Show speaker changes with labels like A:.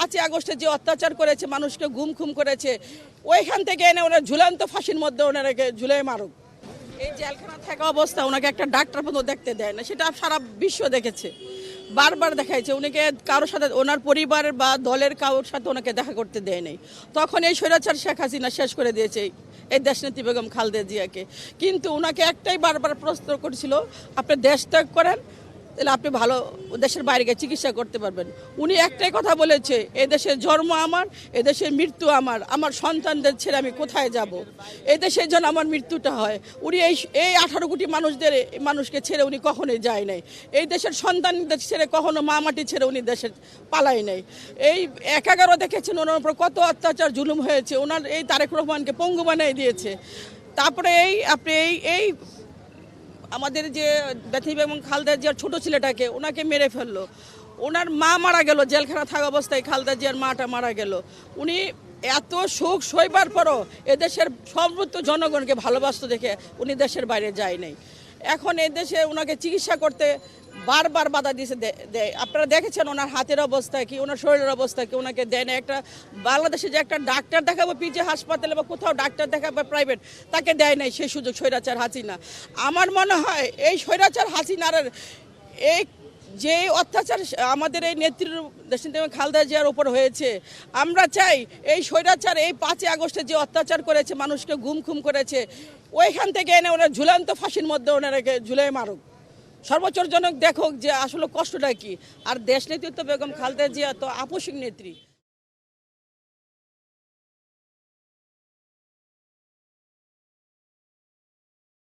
A: 5ই আগস্টে যে অত্যাচার করেছে, মানুষকে গুম খুম করেছে, ওইখান থেকে এনে ওনার ঝুলন্ত ফাঁসির মধ্যে ওনারাকে ঝুলে মারুক। এই জেলখানা থাকা অবস্থা ওনাকে একটা ডাক্তার পর্যন্ত দেখতে দেয় না, সেটা সারা বিশ্ব দেখেছে, বারবার দেখাইছে। উনিকে কারোর সাথে, ওনার পরিবারের বা দলের কারোর সাথে ওনাকে দেখা করতে দেয় নাই। তখন এই স্বৈরাচার শেখ হাসিনা শেষ করে দিয়েছে এই দেশনেত্রী বেগম খালেদা জিয়াকে। কিন্তু ওনাকে একটাই বারবার প্রশ্ন করেছিল, আপনি দেশ ত্যাগ করেন, তাহলে আপনি ভালো দেশের বাইরে গিয়ে চিকিৎসা করতে পারবেন। উনি একটাই কথা বলেছে, এদেশের জন্ম আমার, এদেশের মৃত্যু আমার, আমার সন্তানদের ছেড়ে আমি কোথায় যাব, এদেশের জন্য আমার মৃত্যুটা হয়। উনি এই 18 কোটি মানুষকে ছেড়ে উনি কখনোই যায় নাই। এই দেশের সন্তানদের ছেড়ে কখনো মা মাটি ছেড়ে উনি দেশের পালাই নাই। এই 11 দেখেছেন ওনার উপর কত অত্যাচার জুলুম হয়েছে, ওনার এই তারেক রহমানকে পঙ্গু বানিয়ে দিয়েছে। তারপরে আপনি এই আমাদের যে ব্যথী বেগম খালেদা জিয়ার ছোট ছেলেটাকে ওনাকে মেরে ফেললো, ওনার মা মারা গেল জেলখানা থাকা অবস্থায়, খালেদা জিয়ার মাটা মারা গেল। উনি এত সুখ সইবার পরও এদেশের সর্বোচ্চ জনগণকে ভালোবাসত দেখে উনি দেশের বাইরে যায় নাই। এখন এদেশে ওনাকে চিকিৎসা করতে বারবার বাধা দিয়েছে দেয়। আপনারা দেখেছেন ওনার হাতের অবস্থা কি, ওনার শরীরের অবস্থা কি, ওনাকে দেয় না। একটা বাংলাদেশে যে একটা ডাক্তার দেখাবো পিজি হাসপাতালে বা কোথাও ডাক্তার দেখাবো প্রাইভেট, তাকে দেয় নাই সেই সুযোগ স্বৈরাচার হাসিনা। আমার মনে হয় এই স্বৈরাচার হাসিনার এই যে অত্যাচার আমাদের এই নেত্রীর দেশনেত্রী খালেদা জিয়ার উপর হয়েছে, আমরা চাই এই স্বৈরাচার এই 5ই আগস্টে যে অত্যাচার করেছে, মানুষকে গুম খুম করেছে, ওইখান থেকে এনে ওনার ঝুলন্ত ফাঁসির মধ্যে ওনারাকে ঝুলে মারুক। সর্বোচ্চজনক দেখুক যে আসলে কষ্টটা কি। আর দেশনেত্রী তো বেগম খালেদা জিয়া তো আপসিক নেত্রী।